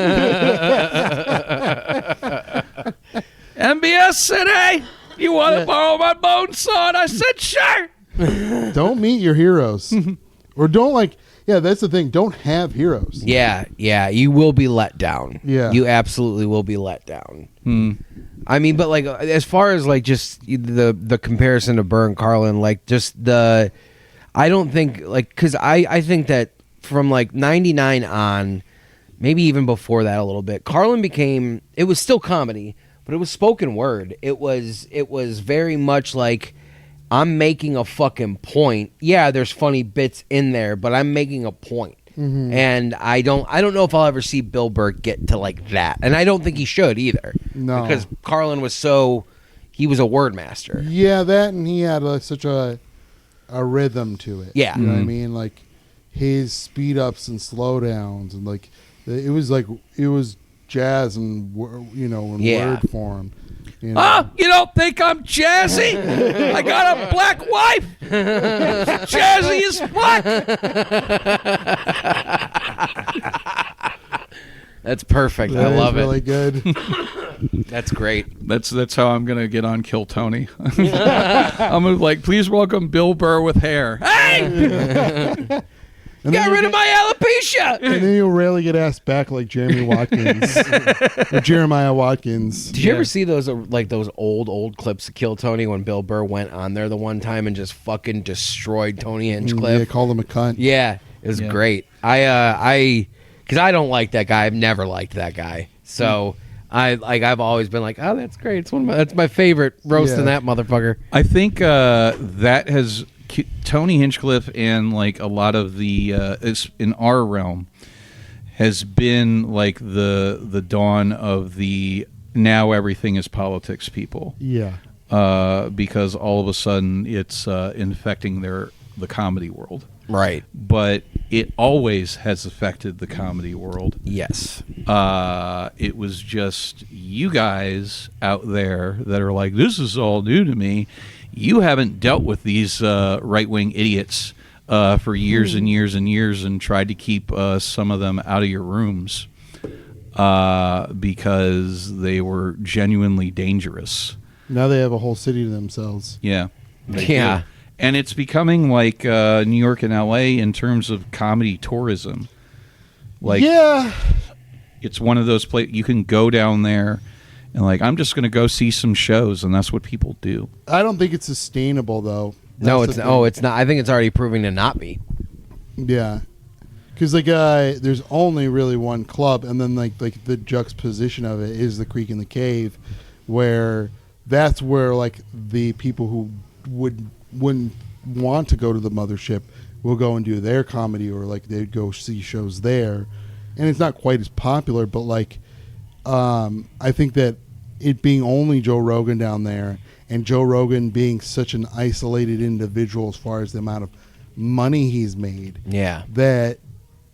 Speaker 3: MBS said, hey, you want to borrow my bone saw? And I said, sure.
Speaker 5: up? Don't meet your heroes. Or don't that's the thing. Don't have heroes.
Speaker 4: Yeah. You will be let down.
Speaker 5: Yeah.
Speaker 4: You absolutely will be let down. I mean, but as far as just the comparison to Burr and Carlin, I don't think because I think that from 99 on, maybe even before that a little bit, Carlin became, it was still comedy, but it was spoken word. It was very much I'm making a fucking point. Yeah, there's funny bits in there, but I'm making a point. Mm-hmm. And I don't know if I'll ever see Bill Burr get to that. And I don't think he should either.
Speaker 5: No.
Speaker 4: Because Carlin was he was a word master.
Speaker 5: Yeah, that, and he had such a rhythm to it.
Speaker 4: Yeah.
Speaker 5: You know what I mean? His speed ups and slow downs, and it was jazz and in word form. You
Speaker 3: don't think I'm jazzy? I got a black wife. Jazzy as fuck.
Speaker 4: That's perfect.
Speaker 5: That
Speaker 4: I love
Speaker 5: is really
Speaker 4: it.
Speaker 5: good.
Speaker 4: That's great.
Speaker 3: That's how I'm gonna get on Kill Tony. I'm gonna please welcome Bill Burr with hair. Hey, get rid of my alopecia.
Speaker 5: And then you'll rarely get asked back like Jeremy Watkins or Jeremiah Watkins.
Speaker 4: Did you ever see those those old clips of Kill Tony when Bill Burr went on there the one time and just fucking destroyed Tony Hinchcliffe?
Speaker 5: Yeah, called him a cunt.
Speaker 4: Yeah, it was great. Because I don't like that guy. I've never liked that guy. So I've always been oh, that's great. It's that's my favorite roasting that motherfucker.
Speaker 3: I think that has Tony Hinchcliffe and a lot of the in our realm has been the dawn of the now everything is politics people.
Speaker 5: Yeah.
Speaker 3: Because all of a sudden it's infecting the comedy world.
Speaker 4: Right.
Speaker 3: But it always has affected the comedy world.
Speaker 4: Yes.
Speaker 3: It was just you guys out there that are this is all new to me. You haven't dealt with these right-wing idiots for years and years and years and tried to keep some of them out of your rooms because they were genuinely dangerous.
Speaker 5: Now they have a whole city to themselves.
Speaker 3: Yeah.
Speaker 4: Yeah.
Speaker 3: And it's becoming like New York and L.A. in terms of comedy tourism.
Speaker 5: Yeah.
Speaker 3: It's one of those places you can go down there and I'm just going to go see some shows, and that's what people do.
Speaker 5: I don't think it's sustainable, though.
Speaker 4: No, it's not. I think it's already proving to not be.
Speaker 5: Yeah. Because there's only really one club, and then the juxtaposition of it is the Creek and the Cave, where that's where the people who wouldn't want to go to the mothership will go and do their comedy, or they'd go see shows there, and it's not quite as popular. But I think that it being only Joe Rogan down there, and Joe Rogan being such an isolated individual as far as the amount of money he's made, that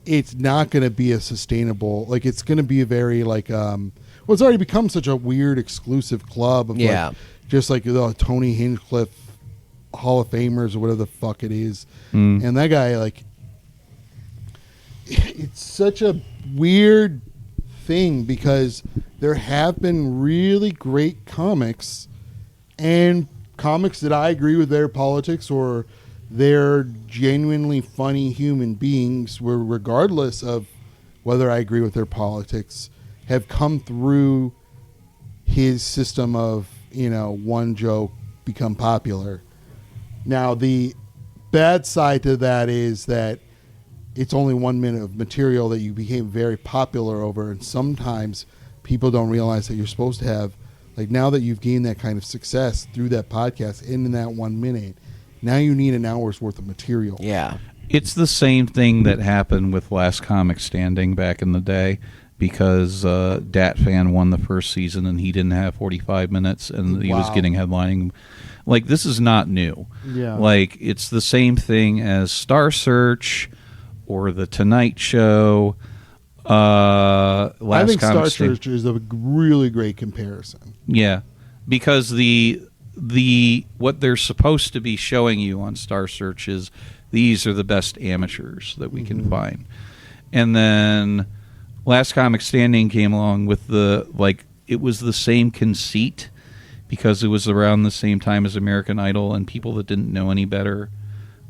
Speaker 5: it's not going to be a sustainable. It's going to be a very it's already become such a weird exclusive club of just the Tony Hinchcliffe Hall of Famers or whatever the fuck it is, and that guy it's such a weird thing because there have been really great comics and comics that I agree with their politics or they're genuinely funny human beings where regardless of whether I agree with their politics have come through his system of one joke become popular. Now the bad side to that is that it's only 1 minute of material that you became very popular over, and sometimes people don't realize that you're supposed to have, now that you've gained that kind of success through that podcast in that 1 minute, now you need an hour's worth of material.
Speaker 4: Yeah.
Speaker 3: It's the same thing that happened with Last Comic Standing back in the day because Dat Fan won the first season and he didn't have 45 minutes and he was getting headlining. Like, this is not new.
Speaker 5: Yeah.
Speaker 3: Like, it's the same thing as Star Search or The Tonight Show.
Speaker 5: I think Star
Speaker 3: Comic
Speaker 5: Search is a really great comparison.
Speaker 3: Yeah, because the what they're supposed to be showing you on Star Search is these are the best amateurs that we can find. And then Last Comic Standing came along with it was the same conceit because it was around the same time as American Idol, and people that didn't know any better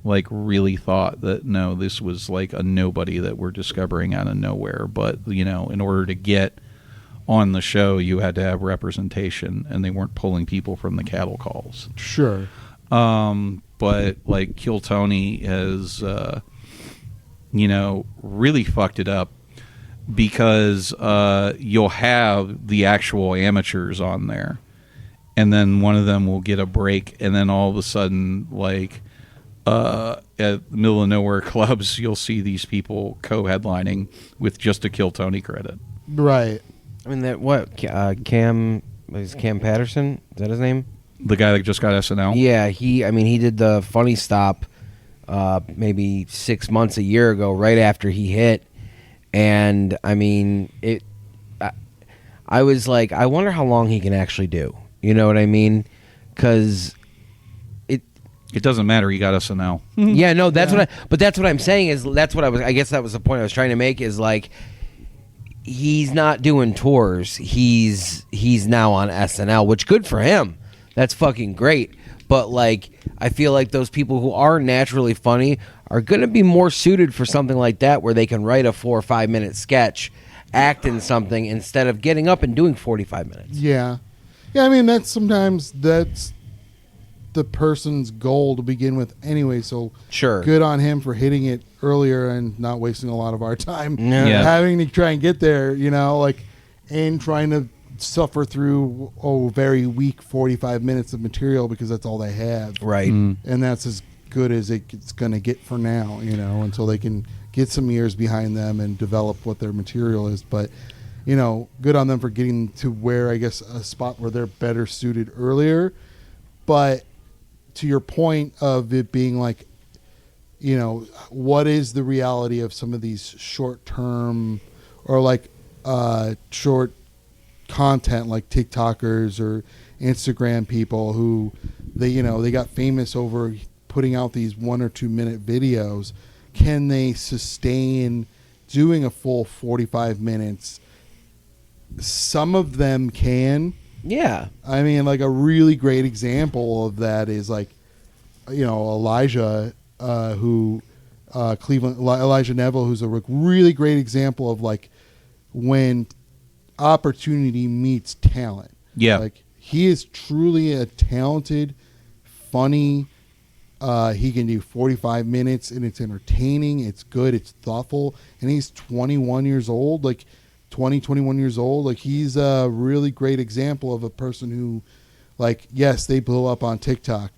Speaker 3: really thought that no, this was like a nobody that we're discovering out of nowhere. But in order to get on the show, you had to have representation, and they weren't pulling people from the cattle calls.
Speaker 5: Sure.
Speaker 3: But Kill Tony has really fucked it up because you'll have the actual amateurs on there, and then one of them will get a break, and then all of a sudden at middle of nowhere clubs, you'll see these people co-headlining with just a Kill Tony credit.
Speaker 5: Right.
Speaker 4: I mean, Cam Patterson? Is that his name?
Speaker 3: The guy that just got SNL?
Speaker 4: Yeah, he did the Funny Stop maybe 6 months, a year ago, right after he hit. And, I mean, I was like, I wonder how long he can actually do. You know what I mean? Because
Speaker 3: it doesn't matter. He got SNL.
Speaker 4: Yeah, no, that's what I'm saying is I guess that was the point I was trying to make is he's not doing tours. He's now on SNL, which good for him. That's fucking great. But I feel like those people who are naturally funny are going to be more suited for something like that, where they can write a 4 or 5 minute sketch, act in something instead of getting up and doing 45 minutes.
Speaker 5: Yeah. I mean, that's the person's goal to begin with anyway, so
Speaker 4: Sure.
Speaker 5: good on him for hitting it earlier and not wasting a lot of our time
Speaker 3: Yeah.
Speaker 5: having to try and get there, and trying to suffer through very weak 45 minutes of material because that's all they have.
Speaker 4: Right.
Speaker 5: And that's as good as it's going to get for now, until they can get some years behind them and develop what their material is. But good on them for getting to where, I guess, a spot where they're better suited earlier. But to your point of it being what is the reality of some of these short-term or short content like TikTokers or Instagram people who they got famous over putting out these 1 or 2 minute videos. Can they sustain doing a full 45 minutes? Some of them can.
Speaker 4: Yeah.
Speaker 5: I mean, a really great example of that is Elijah, Elijah Neville, who's a really great example of when opportunity meets talent.
Speaker 3: Yeah.
Speaker 5: He is truly a talented, funny. He can do 45 minutes and it's entertaining. It's good. It's thoughtful. And he's 21 years old. 21 years old. He's a really great example of a person who, yes, they blew up on TikTok,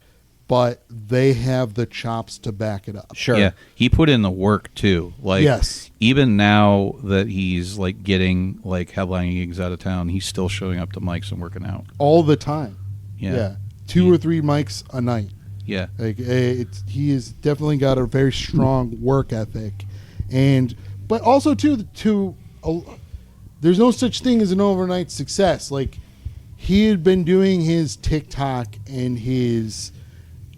Speaker 5: but they have the chops to back it up.
Speaker 4: Sure.
Speaker 3: Yeah, he put in the work too.
Speaker 5: Yes.
Speaker 3: Even now that he's getting headlining gigs out of town, he's still showing up to mics and working out
Speaker 5: All the time.
Speaker 3: Yeah.
Speaker 5: 2 or 3 mics a night.
Speaker 3: Yeah.
Speaker 5: He has definitely got a very strong work ethic, but also too, there's no such thing as an overnight success. He had been doing his TikTok and his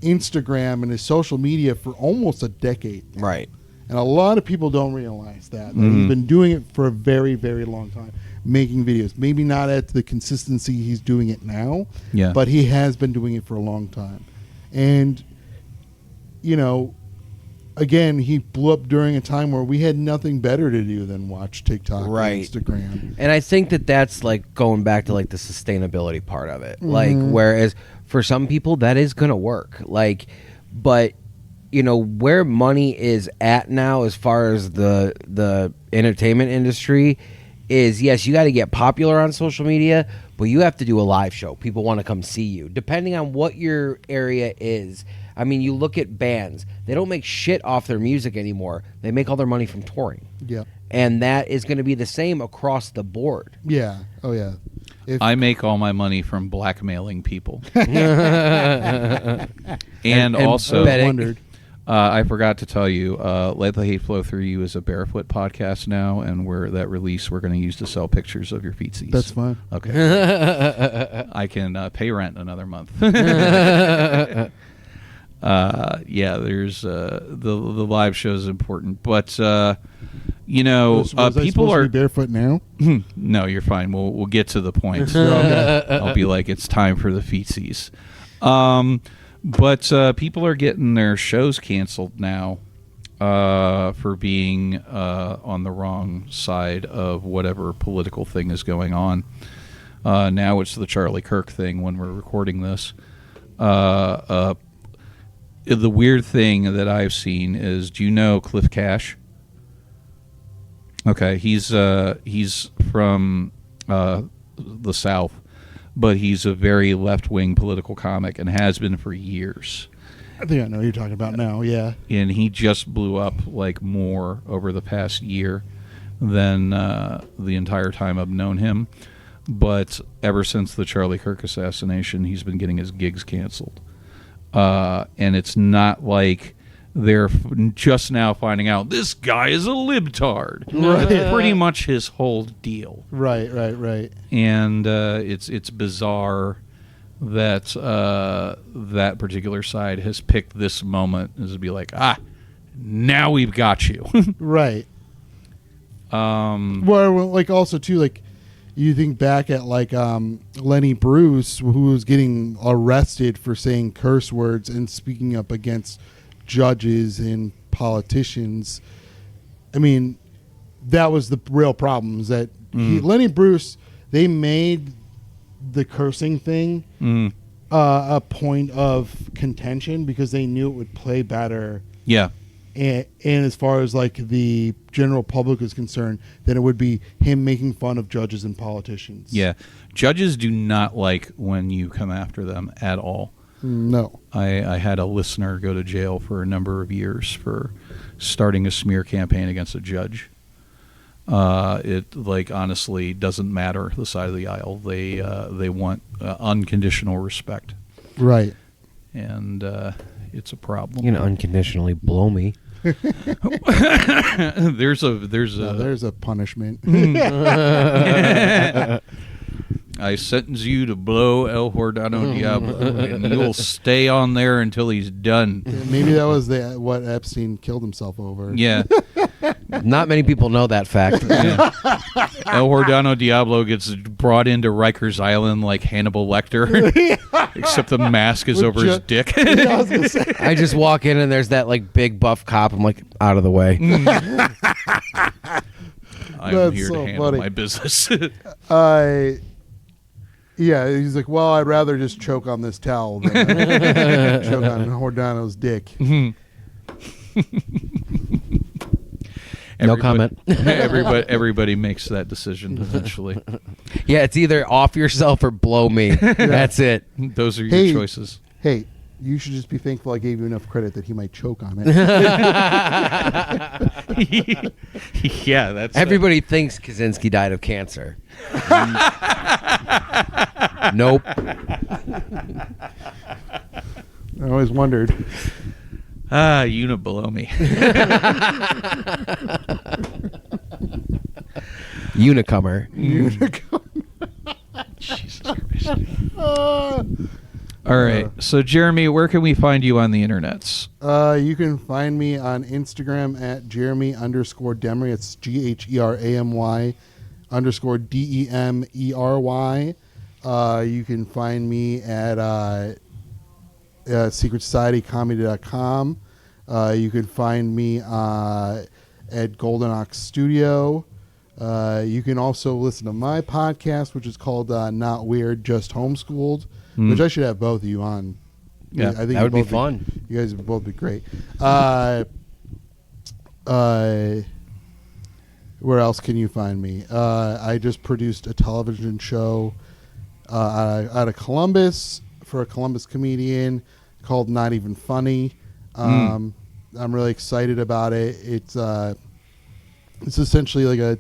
Speaker 5: Instagram and his social media for almost a decade.
Speaker 4: Right.
Speaker 5: And a lot of people don't realize that he's been doing it for a very, very long time, making videos. Maybe not at the consistency he's doing it now, but he has been doing it for a long time. And, again, he blew up during a time where we had nothing better to do than watch TikTok and Instagram.
Speaker 4: And I think that's going back to the sustainability part of it. Whereas for some people that is going to work. But where money is at now as far as the entertainment industry is, yes, you got to get popular on social media, but you have to do a live show. People want to come see you. Depending on what your area is. I mean, you look at bands. They don't make shit off their music anymore. They make all their money from touring.
Speaker 5: Yeah.
Speaker 4: And that is going to be the same across the board.
Speaker 5: Yeah. Oh, yeah. If
Speaker 3: I make all my money from blackmailing people. and also,
Speaker 5: I wondered.
Speaker 3: I forgot to tell you, Let the Hate Flow Through You is a barefoot podcast now, and we're going to use to sell pictures of your feetsies.
Speaker 5: That's fine.
Speaker 3: Okay. I can pay rent another month. Yeah, there's the live show is important, but
Speaker 5: Was I
Speaker 3: people
Speaker 5: supposed
Speaker 3: are
Speaker 5: to be barefoot now.
Speaker 3: No, you're fine. We'll get to the point. I'll be like, it's time for the feetsies. But people are getting their shows canceled now for being on the wrong side of whatever political thing is going on. Now it's the Charlie Kirk thing when we're recording this. The weird thing that I've seen is, do you know Cliff Cash? Okay, he's from the South, but he's a very left-wing political comic and has been for years.
Speaker 5: I think I know what you're talking about now. Yeah.
Speaker 3: And he just blew up like more over the past year than the entire time I've known him. But ever since the Charlie Kirk assassination, he's been getting his gigs canceled. And it's not like they're just now finding out this guy is a libtard.
Speaker 5: Right.
Speaker 3: That's pretty much his whole deal.
Speaker 5: Right.
Speaker 3: And it's bizarre that that particular side has picked this moment as to be like, now we've got you.
Speaker 5: Right. Well, like also too, like you think back at like Lenny Bruce, who was getting arrested for saying curse words and speaking up against judges and politicians. I mean, that was the real problem. Is that Lenny Bruce? They made the cursing thing a point of contention because they knew it would play better.
Speaker 3: Yeah.
Speaker 5: And as far as like the general public is concerned, then it would be him making fun of judges and politicians.
Speaker 3: Yeah. Judges do not like when you come after them at all.
Speaker 5: No.
Speaker 3: I had a listener go to jail for a number of years for starting a smear campaign against a judge. It like honestly doesn't matter the side of the aisle. They want unconditional respect.
Speaker 5: Right.
Speaker 3: And it's a problem.
Speaker 4: You can unconditionally blow me.
Speaker 3: there's
Speaker 5: a punishment.
Speaker 3: I sentence you to blow El Jordano Diablo, and you'll stay on there until he's done.
Speaker 5: Maybe that was what Epstein killed himself over.
Speaker 3: Yeah.
Speaker 4: Not many people know that fact.
Speaker 3: Yeah. El Jordano Diablo gets brought into Rikers Island like Hannibal Lecter, except the mask is over his dick.
Speaker 5: Yeah, I was gonna say.
Speaker 4: I just walk in and there's that like big buff cop. I'm like, out of the way.
Speaker 3: I'm
Speaker 5: That's
Speaker 3: here
Speaker 5: so
Speaker 3: to handle
Speaker 5: funny.
Speaker 3: my business.
Speaker 5: Yeah, he's like, well, I'd rather just choke on this towel than choke on Jordano's dick.
Speaker 4: No comment.
Speaker 3: Everybody makes that decision eventually.
Speaker 4: Yeah, it's either off yourself or blow me. That's it.
Speaker 3: Those are your choices.
Speaker 5: Hey, you should just be thankful I gave you enough credit that he might choke on it.
Speaker 3: Yeah, that's
Speaker 4: Everybody thinks Kaczynski died of cancer. Nope.
Speaker 5: I always wondered.
Speaker 3: Unit below me.
Speaker 4: Unicomer.
Speaker 3: Jesus Christ. All right. So, Jeremy, where can we find you on the internets?
Speaker 5: You can find me on Instagram at Gheramy_Demery. It's GHERAMY_DEMERY. You can find me at secretsocietycomedy.com. You can find me at Golden Ox Studio. You can also listen to my podcast, which is called Not Weird, Just Homeschooled, which I should have both of you on.
Speaker 3: Yeah,
Speaker 5: I think
Speaker 4: that would be fun.
Speaker 5: You guys would both be great. Where else can you find me? I just produced a television show out of Columbus for a Columbus comedian called Not Even Funny. I'm really excited about it. It's essentially like a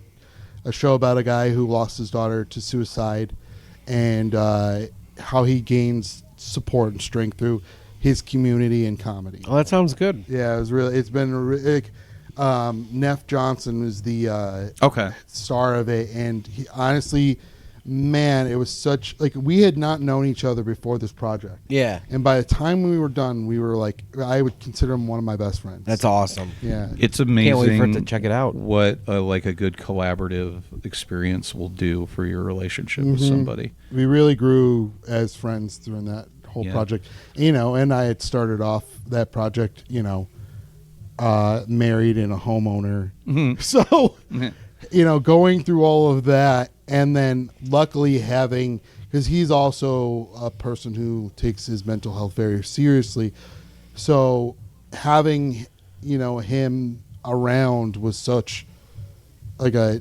Speaker 5: show about a guy who lost his daughter to suicide, and how he gains support and strength through his community and comedy.
Speaker 4: Oh, that sounds good.
Speaker 5: Yeah, it's been Neff Johnson was the star of it, and he, honestly, man, it was such we had not known each other before this project.
Speaker 4: Yeah.
Speaker 5: And by the time we were done, we were I would consider him one of my best friends.
Speaker 4: That's awesome.
Speaker 5: Yeah.
Speaker 3: It's amazing.
Speaker 4: Can't wait for it to check it out.
Speaker 3: What a good collaborative experience will do for your relationship with somebody.
Speaker 5: We really grew as friends during that whole project. And I had started off that project, married and a homeowner. So, going through all of that, and then luckily having, because he's also a person who takes his mental health very seriously, so having him around was such an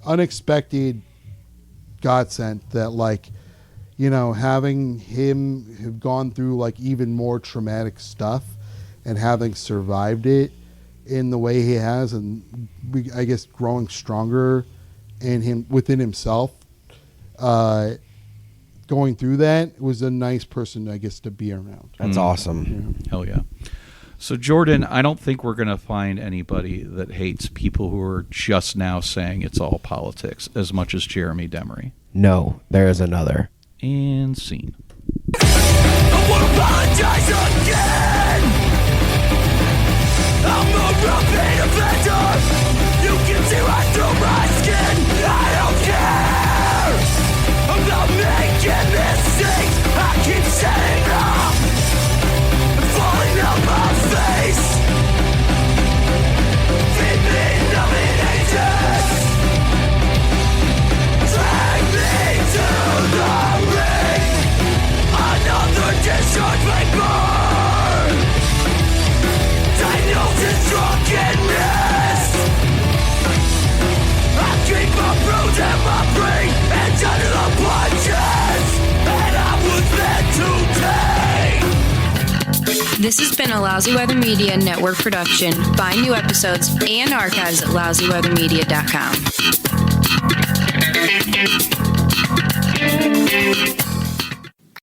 Speaker 5: unexpected godsend that having him have gone through even more traumatic stuff and having survived it in the way he has, and I guess growing stronger within himself, going through that was a nice person, I guess, to be around.
Speaker 4: That's awesome.
Speaker 3: Hell yeah. So Jordan, I don't think we're going to find anybody that hates people who are just now saying it's all politics as much as Gheramy Demery.
Speaker 4: No, there is another.
Speaker 3: And scene.
Speaker 6: I won't apologize again. I'm a repeat offender. You can see right through my skin. I don't care about making mistakes. I keep setting up and falling out my face. Feed me numbing agents. Drag me to the ring. Another discharge paper. Diagnosis drunkenness. I keep my bruise and my brain and under the punches, and I was meant to take.
Speaker 7: This has been a Lousy Weather Media Network production. Find new episodes and archives at lousyweathermedia.com.